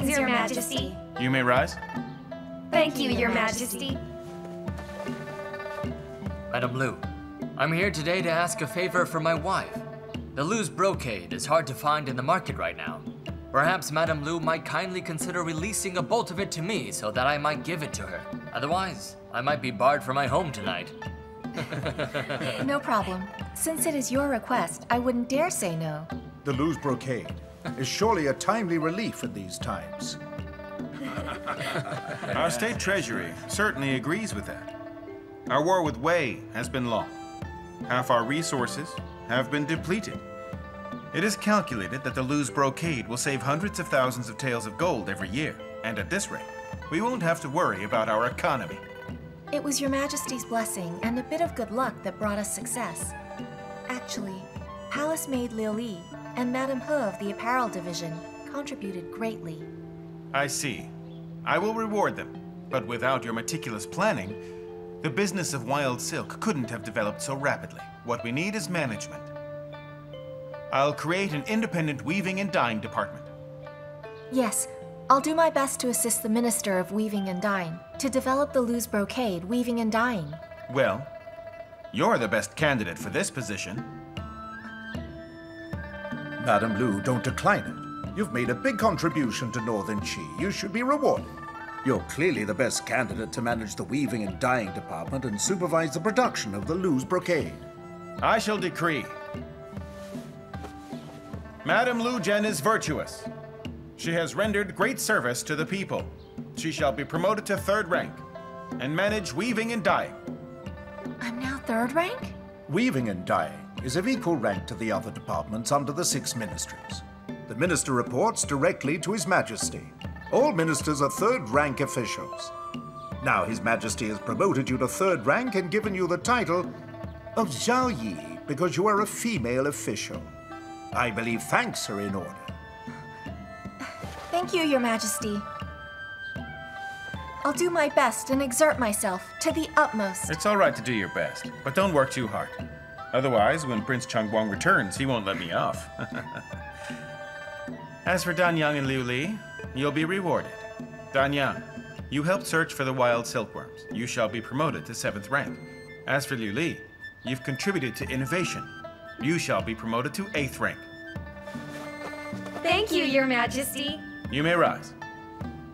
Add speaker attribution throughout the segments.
Speaker 1: Greetings, Your Majesty.
Speaker 2: You may rise.
Speaker 1: Thank you, Your Majesty.
Speaker 3: Madame Lu, I'm here today to ask a favor for my wife. The loose brocade is hard to find in the market right now. Perhaps Madame Lu might kindly consider releasing a bolt of it to me so that I might give it to her. Otherwise, I might be barred from my home tonight.
Speaker 4: No problem. Since it is your request, I wouldn't dare say no.
Speaker 5: The loose brocade is surely a timely relief in these times.
Speaker 2: Our state treasury certainly agrees with that. Our war with Wei has been long. Half our resources have been depleted. It is calculated that the loose brocade will save hundreds of thousands of taels of gold every year, and at this rate, we won't have to worry about our economy.
Speaker 4: It was Your Majesty's blessing and a bit of good luck that brought us success. Actually, Palace Maid Liying and Madame He of the Apparel Division contributed greatly.
Speaker 2: I see. I will reward them, but without your meticulous planning, the business of wild silk couldn't have developed so rapidly. What we need is management. I'll create an independent weaving and dyeing department.
Speaker 4: Yes, I'll do my best to assist the Minister of Weaving and Dyeing to develop the loose brocade, weaving and dyeing.
Speaker 2: Well, you're the best candidate for this position.
Speaker 5: Madame Lu, don't decline it. You've made a big contribution to Northern Qi. You should be rewarded. You're clearly the best candidate to manage the weaving and dyeing department and supervise the production of the loose brocade.
Speaker 2: I shall decree. Madame Lu Zhen is virtuous. She has rendered great service to the people. She shall be promoted to 3rd rank and manage weaving and dyeing.
Speaker 4: I'm now 3rd rank?
Speaker 5: Weaving and dyeing is of equal rank to the other departments under the 6 ministries. The minister reports directly to His Majesty. All ministers are 3rd rank officials. Now His Majesty has promoted you to 3rd rank and given you the title of zhaoliying because you are a female official. I believe thanks are in order.
Speaker 4: Thank you, Your Majesty. I'll do my best and exert myself to the utmost.
Speaker 2: It's all right to do your best, but don't work too hard. Otherwise, when Prince Changguang returns, he won't let me off. As for Danyang and Liu Li, you'll be rewarded. Danyang, you helped search for the wild silkworms. You shall be promoted to 7th rank. As for Liu Li, you've contributed to innovation. You shall be promoted to 8th rank.
Speaker 1: Thank you, Your Majesty.
Speaker 2: You may rise.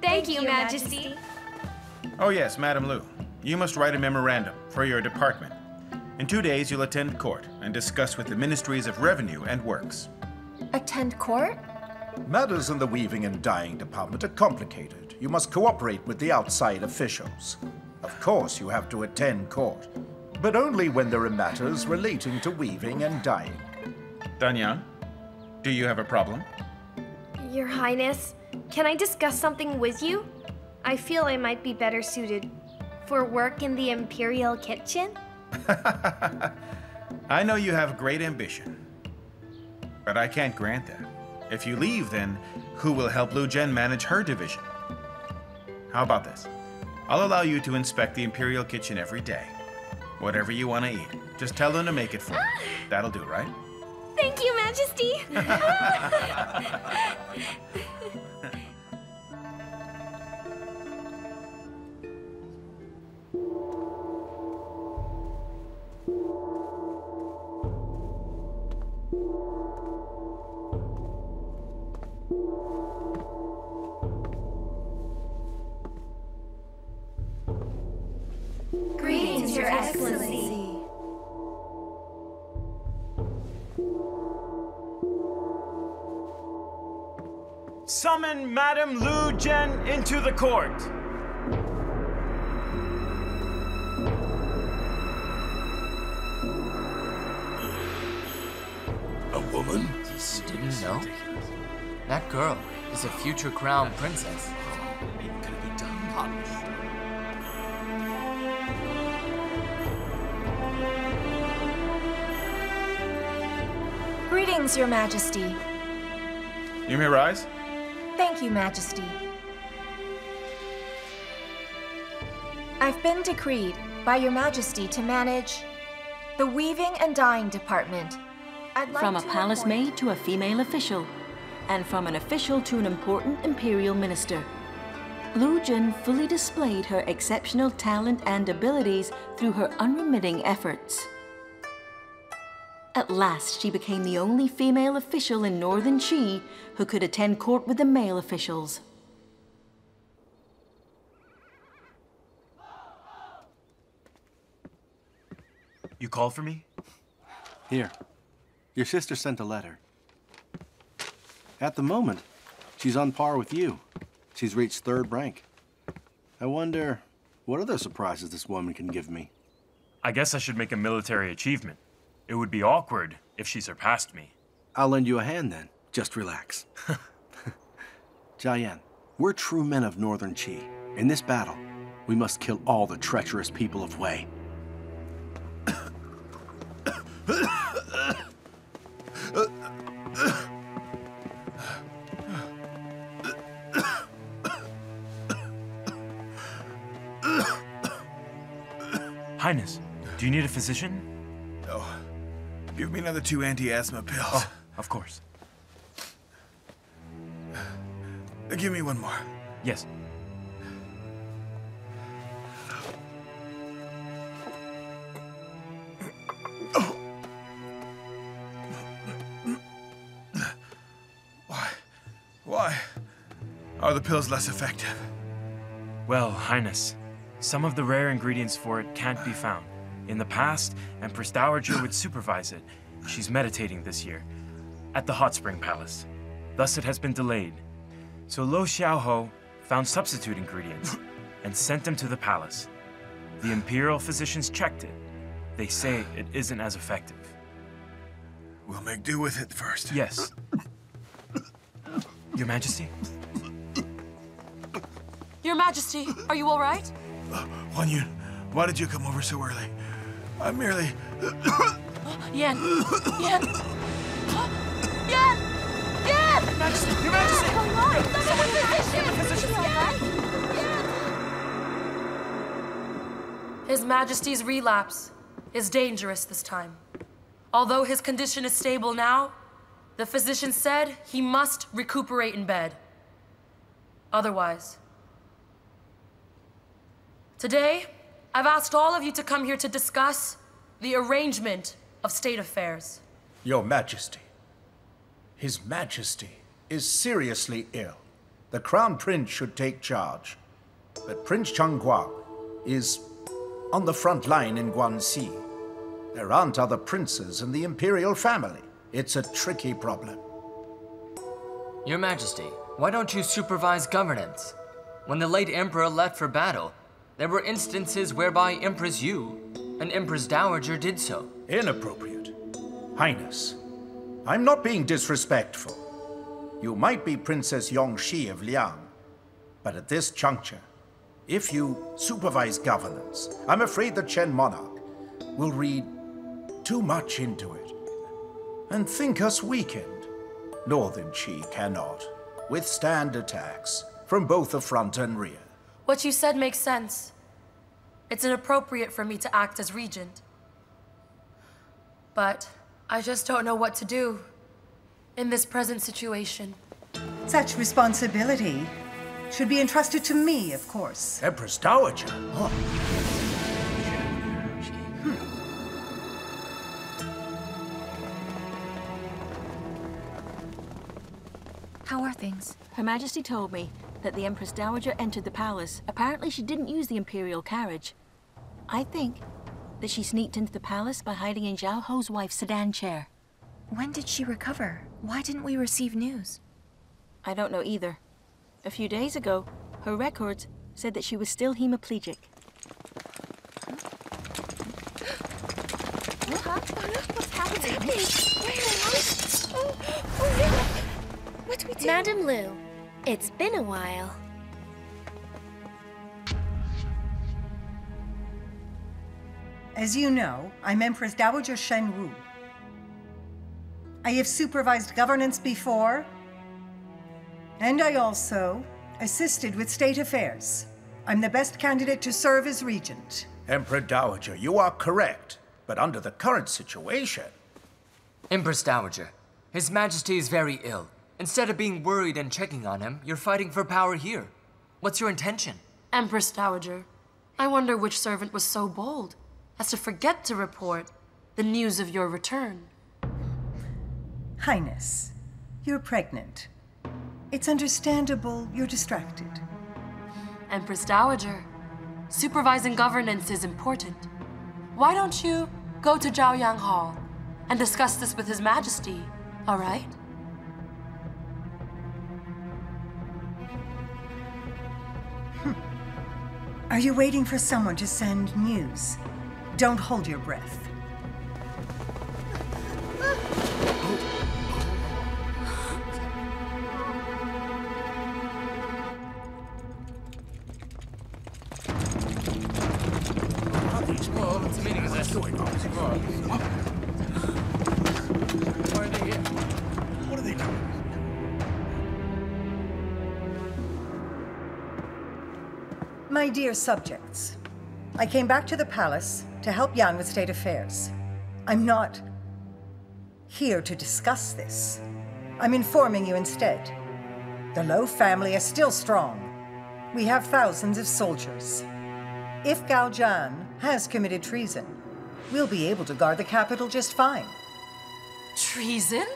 Speaker 1: Thank you, Majesty.
Speaker 2: Oh yes, Madame Lu, you must write a memorandum for your department. In 2 days, you'll attend court and discuss with the Ministries of Revenue and Works.
Speaker 4: Attend court?
Speaker 5: Matters in the weaving and dyeing department are complicated. You must cooperate with the outside officials. Of course, you have to attend court, but only when there are matters relating to weaving and dyeing.
Speaker 2: Danyang, do you have a problem?
Speaker 1: Your Highness, can I discuss something with you? I feel I might be better suited for work in the Imperial kitchen.
Speaker 2: I know you have great ambition, but I can't grant that. If you leave, then who will help Lu Zhen manage her division? How about this? I'll allow you to inspect the Imperial kitchen every day. Whatever you want to eat, just tell them to make it for you. That'll do, right?
Speaker 1: Thank you, Majesty. Greetings, Your Excellency.
Speaker 6: Summon Madame Lu Zhen into the court.
Speaker 7: A woman?
Speaker 3: You didn't know? That girl is a future crown princess.
Speaker 7: Can it be done?
Speaker 4: Greetings, Your Majesty.
Speaker 2: You may rise.
Speaker 4: Thank you, Majesty. I've been decreed by Your Majesty to manage the weaving and dyeing department. I'd like
Speaker 8: From a
Speaker 4: to
Speaker 8: palace
Speaker 4: appoint-
Speaker 8: maid to a female official, and from an official to an important imperial minister. Lu Zhen fully displayed her exceptional talent and abilities through her unremitting efforts. At last, she became the only female official in northern Qi who could attend court with the male officials.
Speaker 6: You called for me?
Speaker 9: Here. Your sister sent a letter. At the moment, she's on par with you. She's reached 3rd rank. I wonder, what other surprises this woman can give me?
Speaker 6: I guess I should make a military achievement. It would be awkward if she surpassed me.
Speaker 9: I'll lend you a hand then. Just relax. Jiayan, we're true men of Northern Qi. In this battle, we must kill all the treacherous people of Wei.
Speaker 6: Highness, do you need a physician?
Speaker 2: No. Give me another 2 anti-asthma pills.
Speaker 6: Oh, of course.
Speaker 2: Give me one more.
Speaker 6: Yes.
Speaker 2: Why are the pills less effective?
Speaker 6: Well, Highness, some of the rare ingredients for it can't be found. In the past, Empress Dowager would supervise it. She's meditating this year at the Hot Spring Palace. Thus it has been delayed. So Lo Xiaoho found substitute ingredients and sent them to the palace. The imperial physicians checked it. They say it isn't as effective.
Speaker 2: We'll make do with it first.
Speaker 6: Yes. Your Majesty?
Speaker 10: Your Majesty, are you all right?
Speaker 2: Huan Yun, why did you come over so early? I'm merely...
Speaker 10: Yan! Yan! Yan! Yan!
Speaker 6: Your Majesty! Your Majesty!
Speaker 10: What's going on? Physician! His Majesty's relapse is dangerous this time. Although his condition is stable now, the physician said he must recuperate in bed. Otherwise. Today, I've asked all of you to come here to discuss the arrangement of state affairs.
Speaker 5: Your Majesty, His Majesty is seriously ill. The Crown Prince should take charge. But Prince Changguang is on the front line in Guanxi. There aren't other princes in the imperial family. It's a tricky problem.
Speaker 3: Your Majesty, why don't you supervise governance? When the late Emperor left for battle, there were instances whereby Empress Yu and Empress Dowager did so.
Speaker 5: Inappropriate. Highness, I'm not being disrespectful. You might be Princess Yongxi of Liying, but at this juncture, if you supervise governance, I'm afraid the Chen monarch will read too much into it and think us weakened. Northern Qi cannot withstand attacks from both the front and rear.
Speaker 10: What you said makes sense. It's inappropriate for me to act as regent. But I just don't know what to do in this present situation.
Speaker 11: Such responsibility should be entrusted to me, of course.
Speaker 5: Empress Dowager? Oh.
Speaker 4: How are things?
Speaker 8: Her Majesty told me that the Empress Dowager entered the palace. Apparently she didn't use the imperial carriage. I think that she sneaked into the palace by hiding in Zhao Ho's wife's sedan chair.
Speaker 4: When did she recover? Why didn't we receive news?
Speaker 8: I don't know either. A few days ago, her records said that she was still hemiplegic.
Speaker 1: What's happening? Oh no! What do we do? Madame Lu, it's been a while.
Speaker 11: As you know, I'm Empress Dowager Shen Wu. I have supervised governance before, and I also assisted with state affairs. I'm the best candidate to serve as regent.
Speaker 5: Emperor Dowager, you are correct, but under the current situation...
Speaker 3: Empress Dowager, His Majesty is very ill. Instead of being worried and checking on him, you're fighting for power here. What's your intention?
Speaker 10: Empress Dowager, I wonder which servant was so bold as to forget to report the news of your return.
Speaker 11: Highness, you're pregnant. It's understandable you're distracted.
Speaker 10: Empress Dowager, supervising governance is important. Why don't you go to Zhaoliying Hall and discuss this with His Majesty, all right?
Speaker 11: Are you waiting for someone to send news? Don't hold your breath.
Speaker 3: Whoa, what's the meaning of this? Why are they here?
Speaker 7: What are they doing?
Speaker 11: My dear subjects, I came back to the palace to help Yan with state affairs. I'm not here to discuss this. I'm informing you instead. The Lo family is still strong. We have thousands of soldiers. If Gao Zhan has committed treason, we'll be able to guard the capital just fine.
Speaker 10: Treason?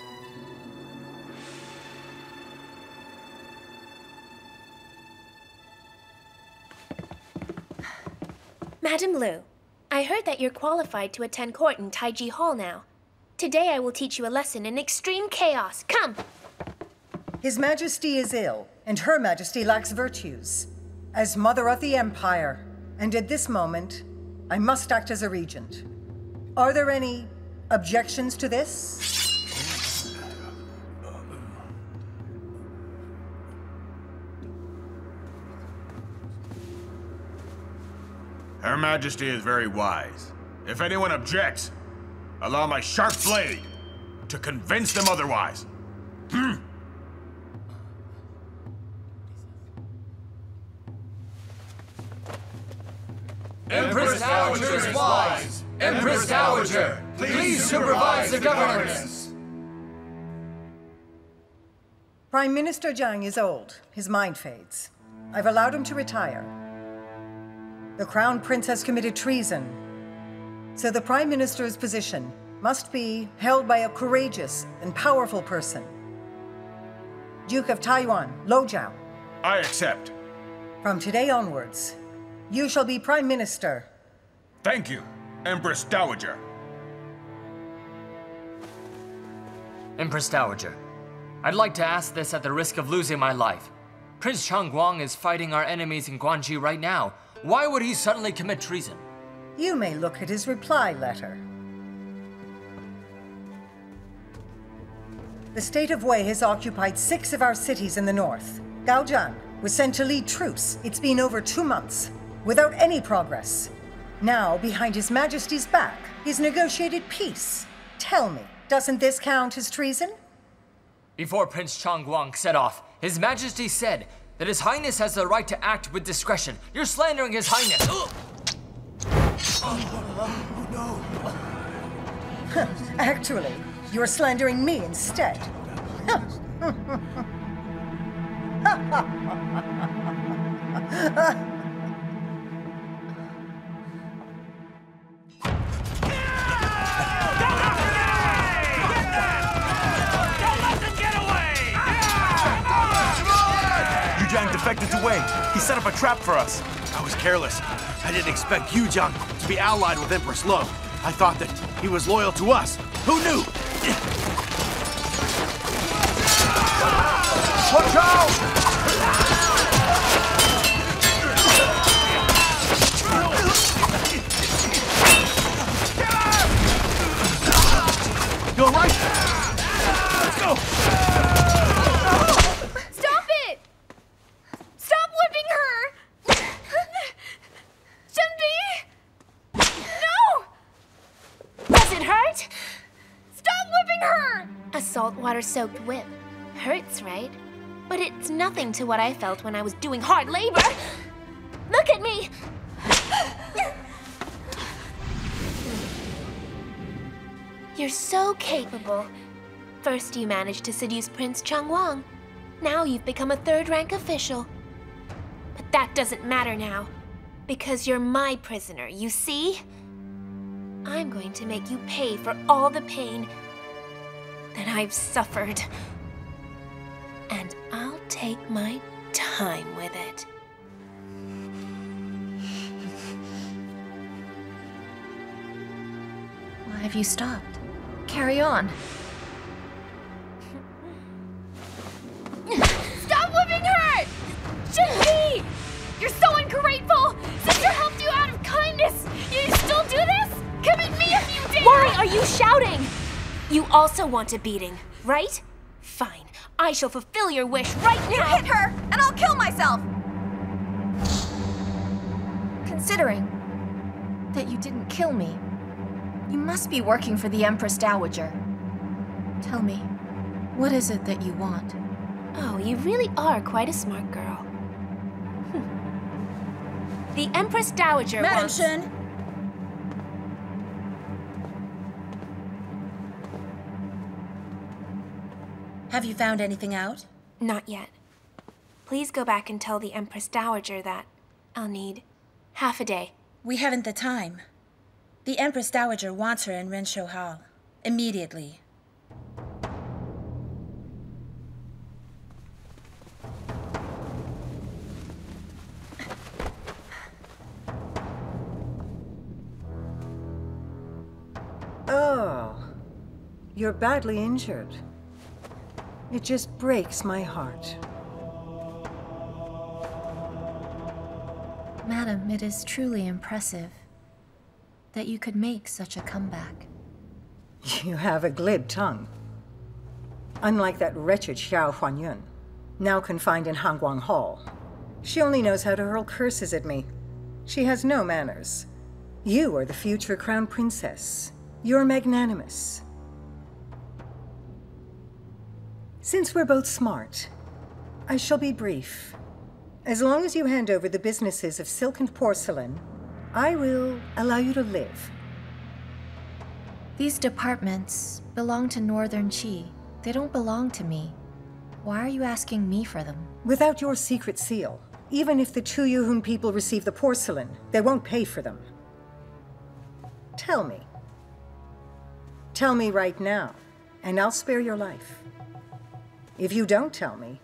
Speaker 1: Madam Lu, I heard that you're qualified to attend court in Taiji Hall now. Today I will teach you a lesson in extreme chaos. Come!
Speaker 11: His Majesty is ill, and Her Majesty lacks virtues. As Mother of the Empire, and at this moment, I must act as a regent. Are there any objections to this?
Speaker 2: Her Majesty is very wise. If anyone objects, allow my sharp blade to convince them otherwise.
Speaker 3: Empress Dowager is wise! Empress Dowager, please supervise the governance!
Speaker 11: Prime Minister Zhang is old. His mind fades. I've allowed him to retire. The Crown Prince has committed treason, so the Prime Minister's position must be held by a courageous and powerful person. Duke of Taiwan, Lo Zhao.
Speaker 2: I accept.
Speaker 11: From today onwards, you shall be Prime Minister.
Speaker 2: Thank you, Empress Dowager.
Speaker 3: Empress Dowager, I'd like to ask this at the risk of losing my life. Prince Changguang is fighting our enemies in Guanji right now. Why would he suddenly commit treason?
Speaker 11: You may look at his reply letter. The state of Wei has occupied 6 of our cities in the north. Gao Zhan was sent to lead troops. It's been over 2 months, without any progress. Now, behind His Majesty's back, he's negotiated peace. Tell me, doesn't this count as treason?
Speaker 3: Before Prince Changguang set off, His Majesty said that His Highness has the right to act with discretion. You're slandering His Highness.
Speaker 11: Actually, you're slandering me instead.
Speaker 6: Zhang defected to Wei. He set up a trap for us.
Speaker 7: I was careless. I didn't expect Yu Zhang to be allied with Empress Lo. I thought that he was loyal to us. Who knew?
Speaker 5: Watch out!
Speaker 7: You all right? Let's go!
Speaker 1: Stop it! Stop whipping her! Shenbi! No! Does it hurt? Stop whipping her! A saltwater-soaked whip. Hurts, right? But it's nothing to what I felt when I was doing hard labor. Look at me! You're so capable. First you managed to seduce Prince Changwang. Now you've become a third-rank official. But that doesn't matter now, because you're my prisoner, you see? I'm going to make you pay for all the pain that I've suffered. And I'll take my time with it.
Speaker 4: Why have you stopped? Carry on.
Speaker 1: Stop whipping her! Zhen! You're so ungrateful! Sister helped you out of kindness! You still do this? Commit me if you dare! Why are you shouting? You also want a beating, right? Fine. I shall fulfill your wish right now!
Speaker 4: You hit her, and I'll kill myself! Considering that you didn't kill me, you must be working for the Empress Dowager. Tell me, what is it that you want?
Speaker 1: Oh, you really are quite a smart girl. The Empress Dowager
Speaker 12: Madam Chen! Have you found anything out?
Speaker 1: Not yet. Please go back and tell the Empress Dowager that I'll need half a day.
Speaker 12: We haven't the time. The Empress Dowager wants her in Renshou Hall. Immediately.
Speaker 11: Oh, you're badly injured. It just breaks my heart.
Speaker 4: Madam, it is truly impressive that you could make such a comeback.
Speaker 11: You have a glib tongue. Unlike that wretched Xiao Huanyun, now confined in Hangguang Hall. She only knows how to hurl curses at me. She has no manners. You are the future crown princess. You're magnanimous. Since we're both smart, I shall be brief. As long as you hand over the businesses of silk and porcelain, I will allow you to live.
Speaker 4: These departments belong to Northern Qi. They don't belong to me. Why are you asking me for them?
Speaker 11: Without your secret seal, even if the two Yuhun people receive the porcelain, they won't pay for them. Tell me. Tell me right now, and I'll spare your life. If you don't tell me,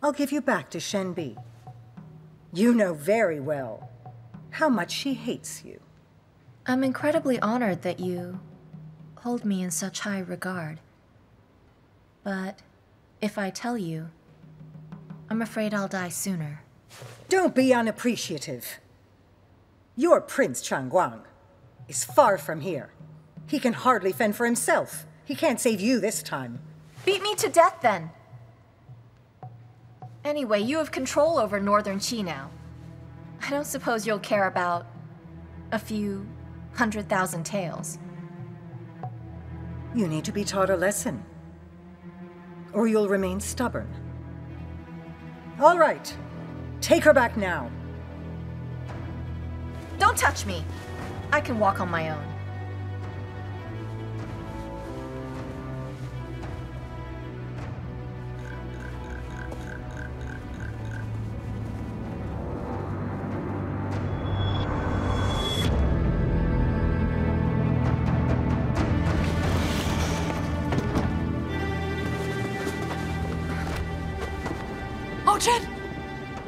Speaker 11: I'll give you back to Shen Bi. You know very well how much she hates you.
Speaker 4: I'm incredibly honored that you hold me in such high regard. But if I tell you, I'm afraid I'll die sooner.
Speaker 11: Don't be unappreciative. Your Prince Changguang is far from here. He can hardly fend for himself. He can't save you this time.
Speaker 4: Beat me to death, then. Anyway, you have control over Northern Qi now. I don't suppose you'll care about a few 100,000 taels.
Speaker 11: You need to be taught a lesson, or you'll remain stubborn. All right, take her back now.
Speaker 4: Don't touch me. I can walk on my own.
Speaker 1: Chen!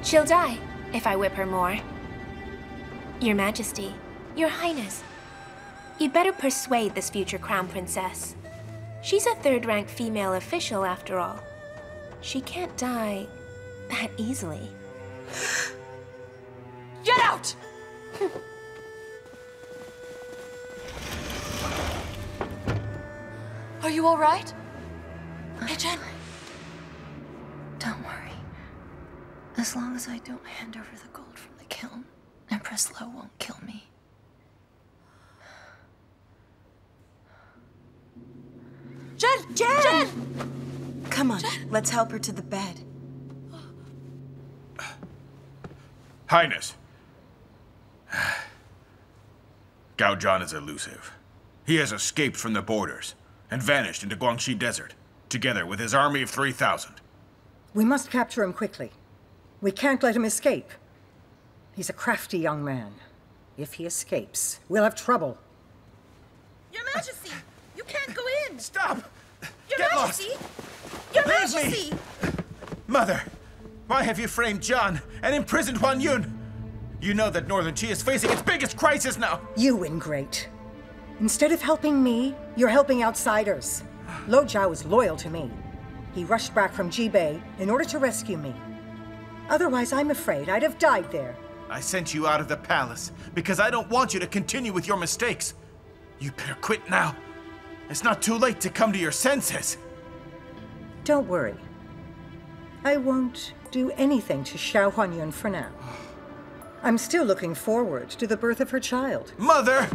Speaker 1: She'll die if I whip her more. Your Majesty, Your Highness, you'd better persuade this future crown princess. She's a third-rank female official, after all. She can't die that easily.
Speaker 10: Get out! Are you all right? Hey, Chen.
Speaker 4: Don't worry. As long as I don't hand over the gold from the kiln, Empress Lo won't kill me.
Speaker 10: Chen!
Speaker 12: Jen!
Speaker 10: Jen!
Speaker 12: Come on,
Speaker 10: Jen!
Speaker 12: let's help her to the bed.
Speaker 2: Highness. Gao Zhan is elusive. He has escaped from the borders and vanished into Guangxi Desert. together with his army of 3,000.
Speaker 11: We must capture him quickly. We can't let him escape. He's a crafty young man. If he escapes, we'll have trouble.
Speaker 12: Your Majesty! You can't go in!
Speaker 2: Stop!
Speaker 12: Your
Speaker 2: Get
Speaker 12: Majesty!
Speaker 2: lost!
Speaker 12: Your
Speaker 2: Leave
Speaker 12: Majesty!
Speaker 2: me! Mother, why have you framed Zhan and imprisoned Huan Yun? You know that Northern Qi is facing its biggest crisis now!
Speaker 11: You ingrate. Instead of helping me, you're helping outsiders. Lo Zhao is loyal to me. He rushed back from Jibei in order to rescue me. Otherwise, I'm afraid I'd have died there.
Speaker 2: I sent you out of the palace because I don't want you to continue with your mistakes. You better quit now. It's not too late to come to your senses.
Speaker 11: Don't worry. I won't do anything to Xiao Huanyun for now. I'm still looking forward to the birth of her child.
Speaker 2: Mother!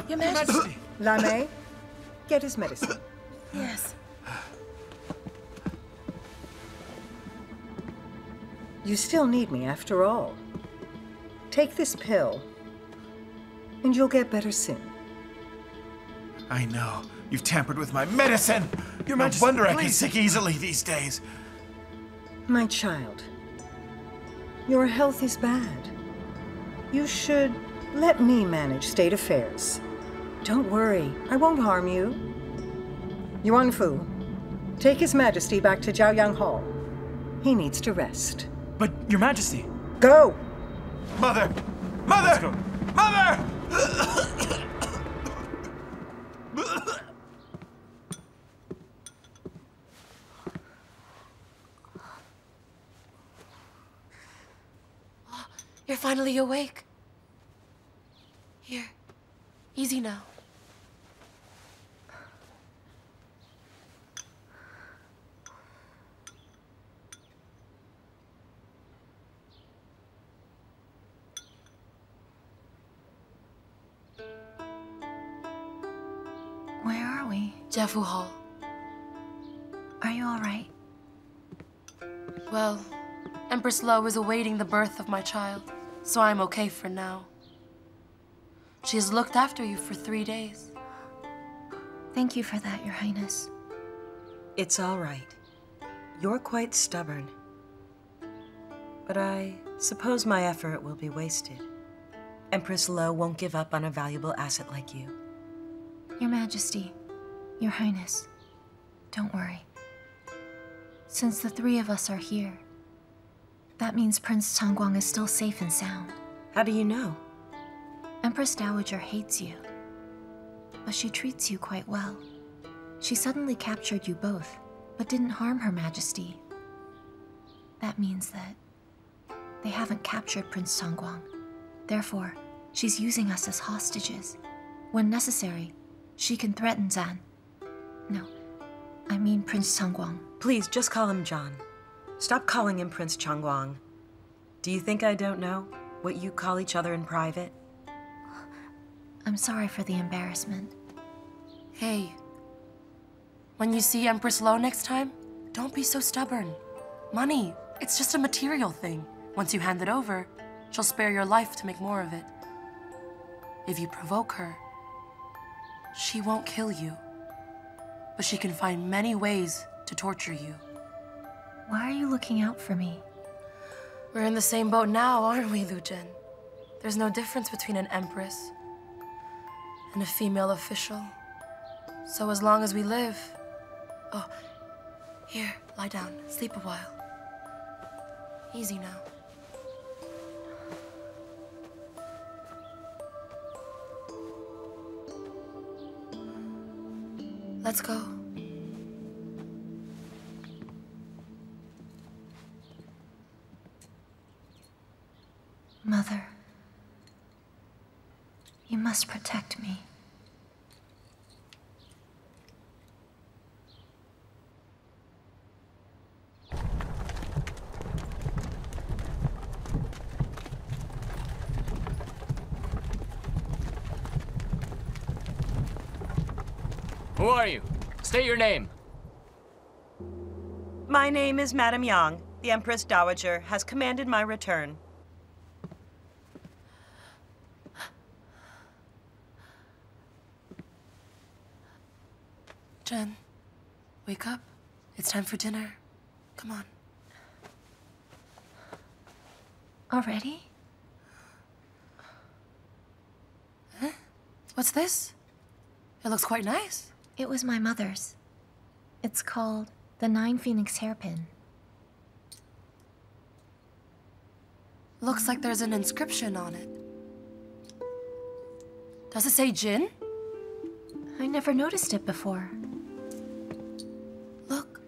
Speaker 12: Your Majesty!
Speaker 11: Lame, get his medicine.
Speaker 12: Yes.
Speaker 11: You still need me after all. Take this pill, and you'll get better soon.
Speaker 2: I know. You've tampered with my medicine!
Speaker 6: Your
Speaker 2: No
Speaker 6: Majesty,
Speaker 2: wonder I can
Speaker 6: please.
Speaker 2: sick easily these days.
Speaker 11: My child, your health is bad. You should let me manage state affairs. Don't worry, I won't harm you. Yuan Fu, take His Majesty back to Zhaoyang Hall. He needs to rest.
Speaker 6: But, Your Majesty...
Speaker 11: Go!
Speaker 2: Mother! Mother!
Speaker 6: Let's go.
Speaker 2: Mother!
Speaker 10: You're finally awake. Here, easy now.
Speaker 4: Where are we?
Speaker 10: Jeffu Hall.
Speaker 4: Are you all right?
Speaker 10: Well, Empress Lo is awaiting the birth of my child, so I'm okay for now. She has looked after you for 3 days.
Speaker 4: Thank you for that, Your Highness.
Speaker 13: It's all right. You're quite stubborn. But I suppose my effort will be wasted. Empress Lo won't give up on a valuable asset like you.
Speaker 4: Your Majesty, Your Highness, don't worry. Since the three of us are here, that means Prince Changguang is still safe and sound.
Speaker 13: How do you know?
Speaker 4: Empress Dowager hates you, but she treats you quite well. She suddenly captured you both, but didn't harm Her Majesty. That means that they haven't captured Prince Changguang. Therefore, she's using us as hostages. When necessary, she can threaten Zhan. No, I mean Prince Changguang.
Speaker 13: Please, just call him John. Stop calling him Prince Changguang. Do you think I don't know what you call each other in private?
Speaker 4: I'm sorry for the embarrassment.
Speaker 10: Hey, when you see Empress Lo next time, don't be so stubborn. Money, it's just a material thing. Once you hand it over, she'll spare your life to make more of it. If you provoke her, she won't kill you, but she can find many ways to torture you.
Speaker 4: Why are you looking out for me?
Speaker 10: We're in the same boat now, aren't we, Lu Zhen? There's no difference between an empress and a female official. So as long as we live... Oh, here, lie down, sleep a while. Easy now. Let's go.
Speaker 4: Mother, you must protect me.
Speaker 3: Who are you? State your name.
Speaker 13: My name is Madame Yang. The Empress Dowager has commanded my return.
Speaker 10: Chen, Wake up. It's time for dinner. Come on.
Speaker 4: Already?
Speaker 10: Huh? What's this? It looks quite nice.
Speaker 4: It was my mother's. It's called the 9 Phoenix hairpin.
Speaker 10: Looks like there's an inscription on it. Does it say Jin?
Speaker 4: I never noticed it before.
Speaker 10: Look.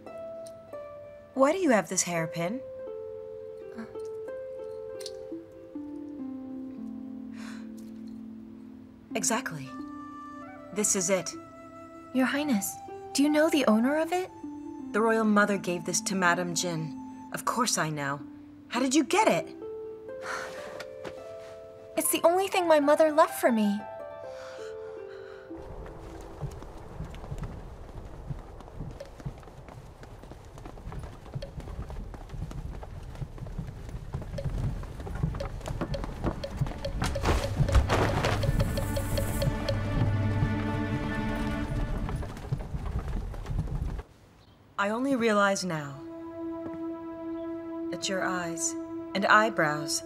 Speaker 13: Why do you have this hairpin? Exactly. This is it.
Speaker 4: Your Highness, do you know the owner of it?
Speaker 13: The royal mother gave this to Madame Jin. Of course I know. How did you get it?
Speaker 4: It's the only thing my mother left for me.
Speaker 13: I only realize now that your eyes and eyebrows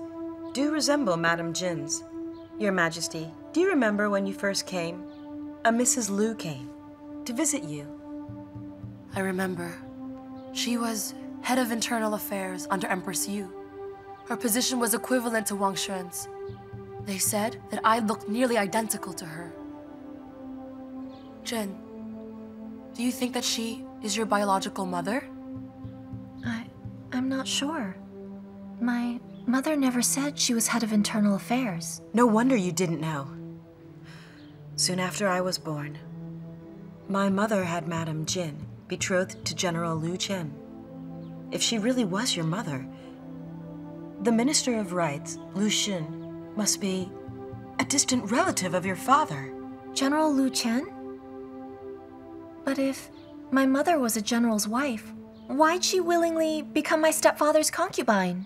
Speaker 13: do resemble Madame Jin's. Your Majesty, do you remember when you first came? A Mrs. Liu came to visit you.
Speaker 10: I remember. She was head of internal affairs under Empress Yu. Her position was equivalent to Wang Xuan's. They said that I looked nearly identical to her. Zhen, do you think that she is your biological mother?
Speaker 4: I'm not sure. My mother never said she was head of internal affairs.
Speaker 13: No wonder you didn't know. Soon after I was born, my mother had Madame Jin betrothed to General Liu Chen. If she really was your mother, the Minister of Rights, Lu Xun, must be a distant relative of your father.
Speaker 4: General Liu Chen? But if my mother was a general's wife, why'd she willingly become my stepfather's concubine?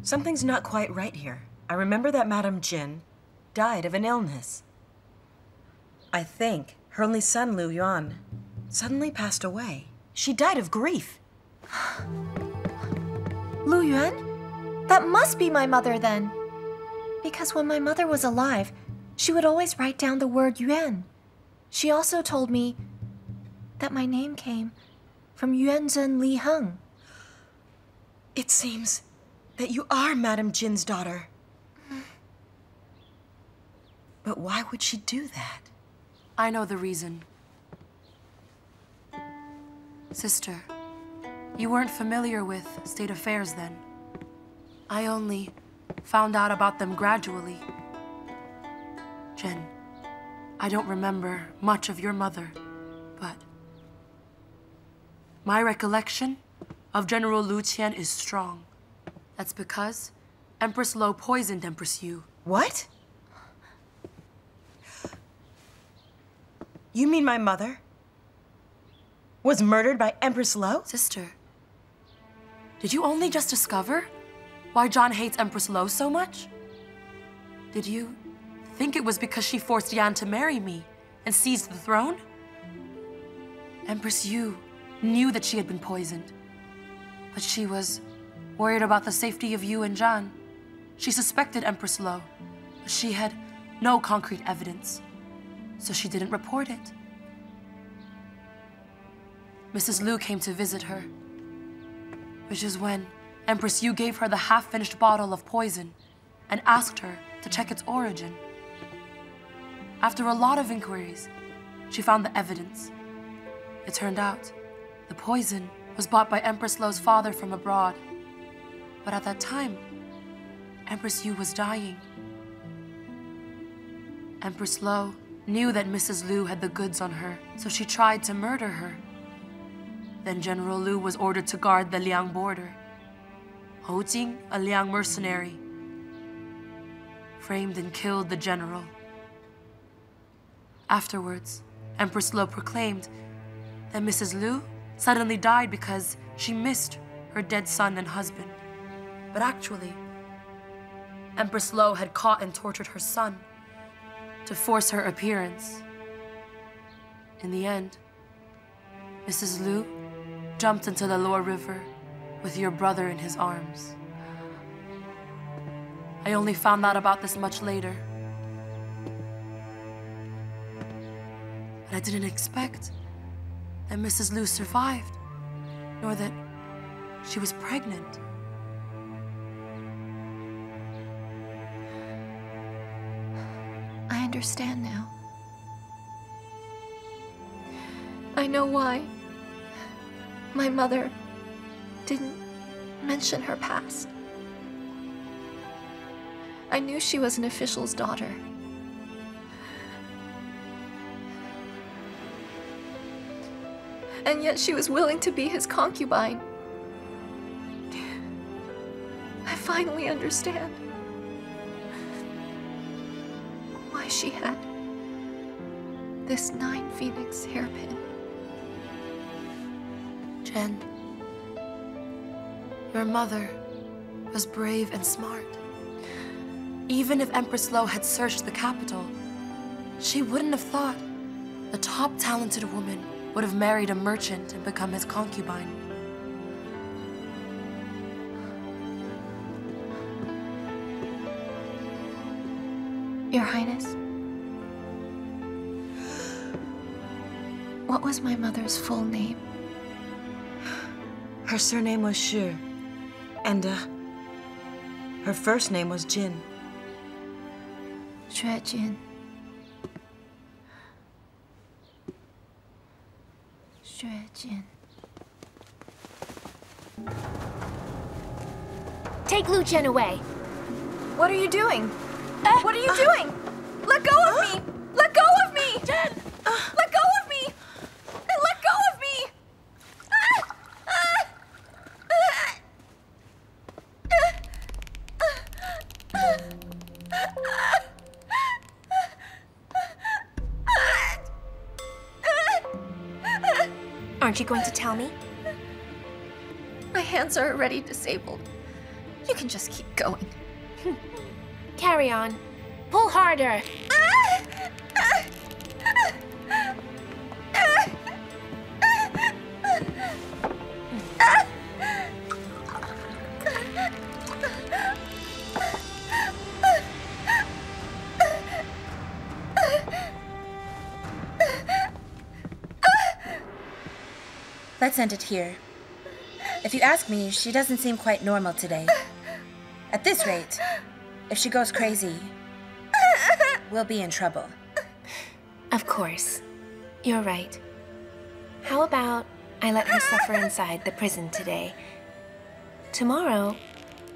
Speaker 13: Something's not quite right here. I remember that Madame Jin died of an illness. I think her only son, Liu Yuan, suddenly passed away. She died of grief.
Speaker 4: Liu Yuan? That must be my mother then. Because when my mother was alive, she would always write down the word Yuan. She also told me that my name came from Yuanzhen Li Heng.
Speaker 13: It seems that you are Madame Jin's daughter. But why would she do that?
Speaker 10: I know the reason. Sister, you weren't familiar with state affairs then. I only found out about them gradually. Zhen, I don't remember much of your mother, but my recollection of General Liu Qian is strong. That's because Empress Lo poisoned Empress Yu.
Speaker 13: What? You mean my mother was murdered by Empress Lo?
Speaker 10: Sister, did you only just discover why John hates Empress Lo so much? Did you think it was because she forced Yan to marry me and seized the throne? Empress Yu knew that she had been poisoned, but she was worried about the safety of Yu and Zhan. She suspected Empress Lo, but she had no concrete evidence, so she didn't report it. Mrs. Liu came to visit her, which is when Empress Yu gave her the half-finished bottle of poison and asked her to check its origin. After a lot of inquiries, she found the evidence. It turned out the poison was bought by Empress Lo's father from abroad. But at that time, Empress Yu was dying. Empress Lo knew that Mrs. Liu had the goods on her, so she tried to murder her. Then General Liu was ordered to guard the Liang border. Hou Jing, a Liang mercenary, framed and killed the general. Afterwards, Empress Lo proclaimed that Mrs. Liu suddenly died because she missed her dead son and husband. But actually, Empress Lo had caught and tortured her son to force her appearance. In the end, Mrs. Liu jumped into the lower river with your brother in his arms. I only found out about this much later. But I didn't expect that Mrs. Liu survived, nor that she was pregnant.
Speaker 4: I understand now. I know why my mother didn't mention her past. I knew she was an official's daughter. And yet she was willing to be his concubine. I finally understand why she had this 9 phoenix hairpin.
Speaker 10: Zhen, your mother was brave and smart. Even if Empress Lo had searched the capital, she wouldn't have thought the top talented woman would have married a merchant and become his concubine.
Speaker 4: Your Highness, what was my mother's full name?
Speaker 13: Her surname was Shi, and her first name was Jin.
Speaker 4: Xue Jin. Xue Jin.
Speaker 1: Take Lu Zhen away.
Speaker 4: What are you doing? What are you doing? Let go of me! Let go of me! Zhen! Let go of me! Let go of me!
Speaker 1: Aren't you going to tell me?
Speaker 4: My hands are already disabled. You can just keep going.
Speaker 1: Carry on. Pull harder.
Speaker 12: Let's end it here. If you ask me, she doesn't seem quite normal today. At this rate, if she goes crazy, we'll be in trouble.
Speaker 1: Of course. You're right. How about I let her suffer inside the prison today? Tomorrow,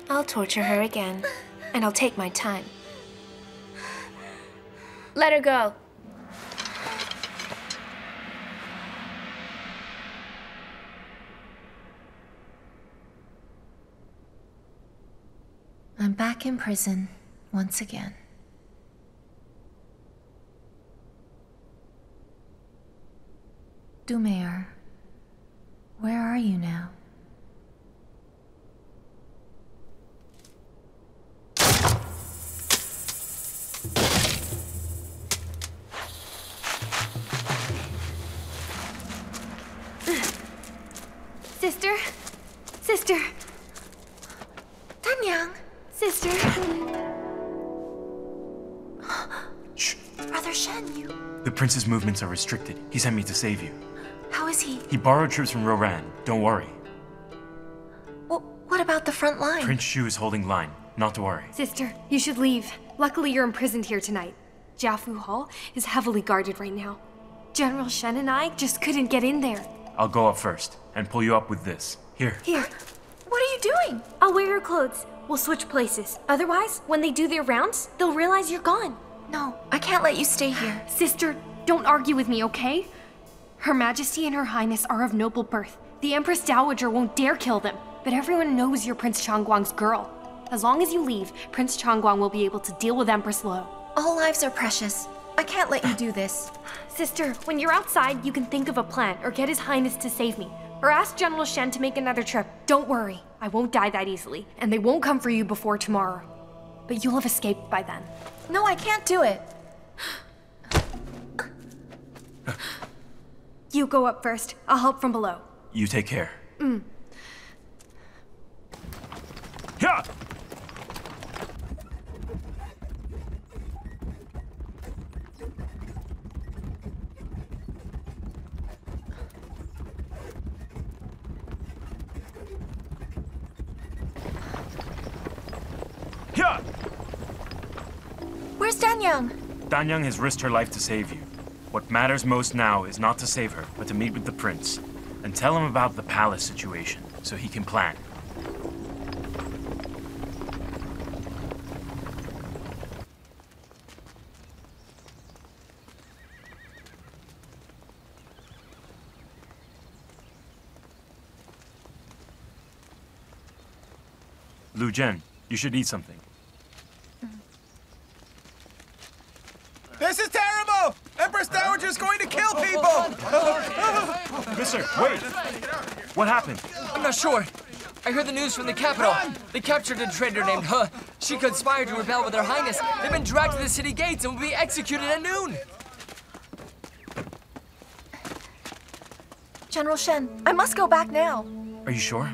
Speaker 1: I'll torture her again, and I'll take my time. Let her go.
Speaker 4: I'm back in prison once again. Dumayer, where are you now?
Speaker 1: Sister? Sister?
Speaker 4: Danyang!
Speaker 1: Sister?
Speaker 4: Shh! Brother Shen, you...
Speaker 6: The prince's movements are restricted. He sent me to save you.
Speaker 4: How is he?
Speaker 6: He borrowed troops from Roran. Don't worry.
Speaker 4: Well, what about the front line?
Speaker 6: Prince Shu is holding line. Not to worry.
Speaker 14: Sister, you should leave. Luckily, you're imprisoned here tonight. Jiafu Hall is heavily guarded right now. General Shen and I just couldn't get in there.
Speaker 6: I'll go up first and pull you up with this. Here.
Speaker 14: Here.
Speaker 4: What are you doing?
Speaker 14: I'll wear your clothes. We'll switch places. Otherwise, when they do their rounds, they'll realize you're gone.
Speaker 4: No, I can't let you stay here.
Speaker 14: Sister, don't argue with me, okay? Her Majesty and Her Highness are of noble birth. The Empress Dowager won't dare kill them, but everyone knows you're Prince Changguang's girl. As long as you leave, Prince Changguang will be able to deal with Empress Lo.
Speaker 4: All lives are precious. I can't let you do this.
Speaker 14: Sister, when you're outside, you can think of a plan or get His Highness to save me. Or ask General Shen to make another trip. Don't worry, I won't die that easily, and they won't come for you before tomorrow. But you'll have escaped by then.
Speaker 4: No, I can't do it.
Speaker 14: You go up first. I'll help from below.
Speaker 6: You take care. Yeah! Yeah!
Speaker 4: Where's Danyang?
Speaker 6: Danyang has risked her life to save you. What matters most now is not to save her, but to meet with the prince. And tell him about the palace situation, so he can plan. Lu Zhen, you should eat something.
Speaker 2: This is terrible! Empress Dowager's going to kill people!
Speaker 6: Mister, wait! What happened?
Speaker 3: I'm not sure. I heard the news from the capital. They captured a traitor named He. She conspired to rebel with Her Highness. They've been dragged to the city gates and will be executed at noon.
Speaker 4: General Shen, I must go back now.
Speaker 6: Are you sure?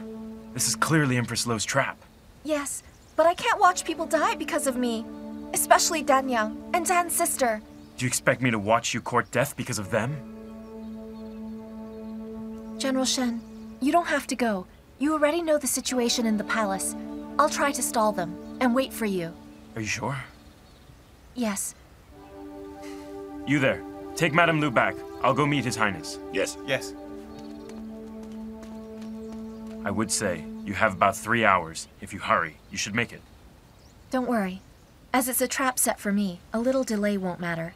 Speaker 6: This is clearly Empress Lo's trap.
Speaker 4: Yes, but I can't watch people die because of me. Especially Danyang and Dan's sister.
Speaker 6: Do you expect me to watch you court death because of them?
Speaker 4: General Shen, you don't have to go. You already know the situation in the palace. I'll try to stall them and wait for you.
Speaker 6: Are you sure?
Speaker 4: Yes.
Speaker 6: You there. Take Madame Lu back. I'll go meet His Highness.
Speaker 2: Yes. Yes.
Speaker 6: I would say, you have about 3 hours. If you hurry, you should make it.
Speaker 4: Don't worry. As it's a trap set for me, a little delay won't matter.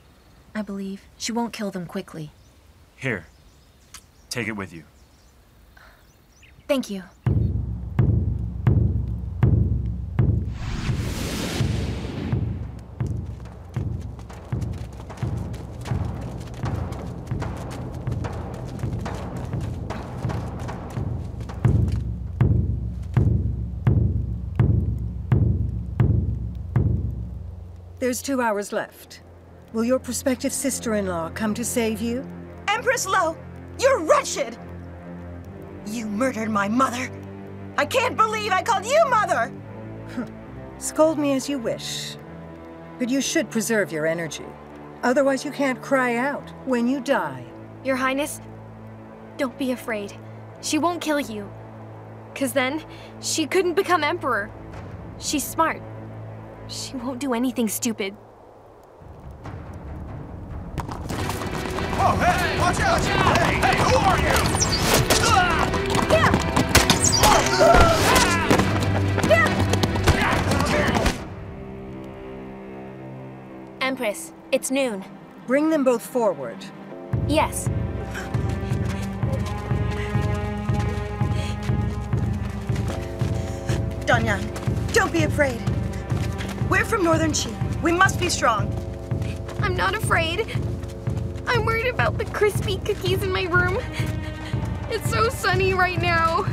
Speaker 4: I believe she won't kill them quickly.
Speaker 6: Here. Take it with you.
Speaker 4: Thank you.
Speaker 11: There's 2 hours left. Will your prospective sister-in-law come to save you?
Speaker 13: Empress Lo, you're wretched! You murdered my mother. I can't believe I called you mother!
Speaker 11: Scold me as you wish. But you should preserve your energy. Otherwise you can't cry out when you die.
Speaker 14: Your Highness, don't be afraid. She won't kill you. 'Cause then, she couldn't become emperor. She's smart. She won't do anything stupid.
Speaker 2: Oh, hey! Watch out! Hey! Hey! Who are you?
Speaker 1: Empress, it's noon.
Speaker 11: Bring them both forward.
Speaker 1: Yes.
Speaker 13: Danya, don't be afraid. We're from Northern Qi. We must be strong.
Speaker 14: I'm not afraid. I'm worried about the crispy cookies in my room. It's so sunny right now.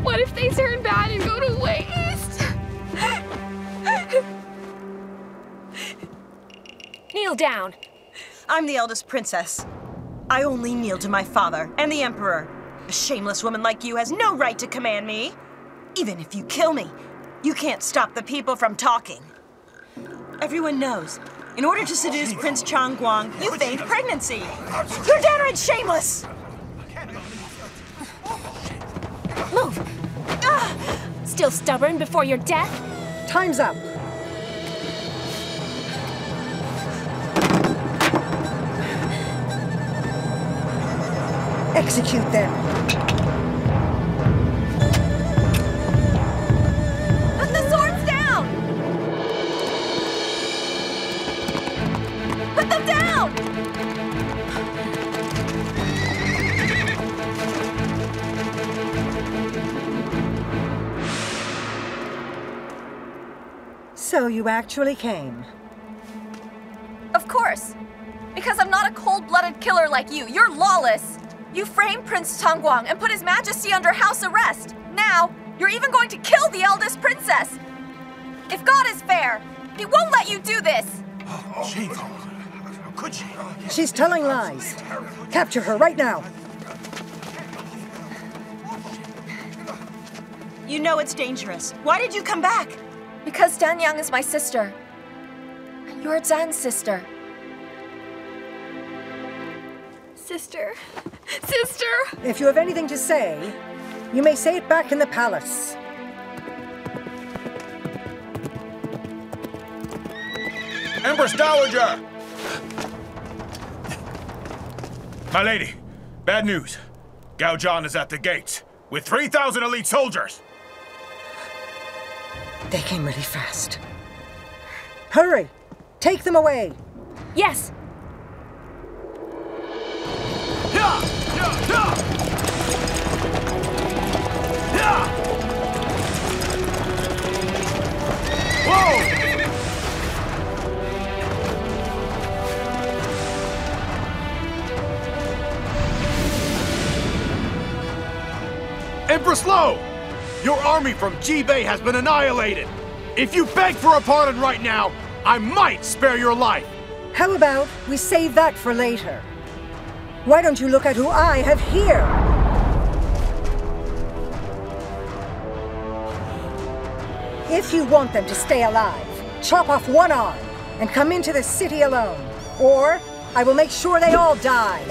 Speaker 14: What if they turn bad and go to waste?
Speaker 1: Kneel down.
Speaker 13: I'm the eldest princess. I only kneel to my father and the emperor. A shameless woman like you has no right to command me. Even if you kill me, you can't stop the people from talking. Everyone knows, in order to seduce Prince Changguang, you feigned pregnancy. You're downright shameless!
Speaker 1: Move! Still stubborn before your death?
Speaker 11: Time's up. Execute them.
Speaker 4: Put the swords down! Put them down!
Speaker 11: So you actually came.
Speaker 4: Of course. Because I'm not a cold-blooded killer like you. You're lawless. You framed Prince Changguang and put His Majesty under house arrest. Now, you're even going to kill the eldest princess. If God is fair, He won't let you do this.
Speaker 7: Shameful. could she?
Speaker 11: She's telling lies. Capture her right now.
Speaker 15: You know it's dangerous. Why did you come back?
Speaker 4: Because Danyang is my sister. And you're Zhan's sister. Sister. Sister!
Speaker 11: If you have anything to say, you may say it back in the palace.
Speaker 2: Empress Dowager! My lady, bad news. Gao Zhan is at the gates with 3,000 elite soldiers.
Speaker 11: They came really fast. Hurry! Take them away!
Speaker 1: Yes!
Speaker 7: Whoa! Empress Lo! Your army from Jibei has been annihilated! If you beg for a pardon right now, I might spare your life!
Speaker 11: How about we save that for later? Why don't you look at who I have here? If you want them to stay alive, chop off one arm and come into the city alone. Or I will make sure they all die.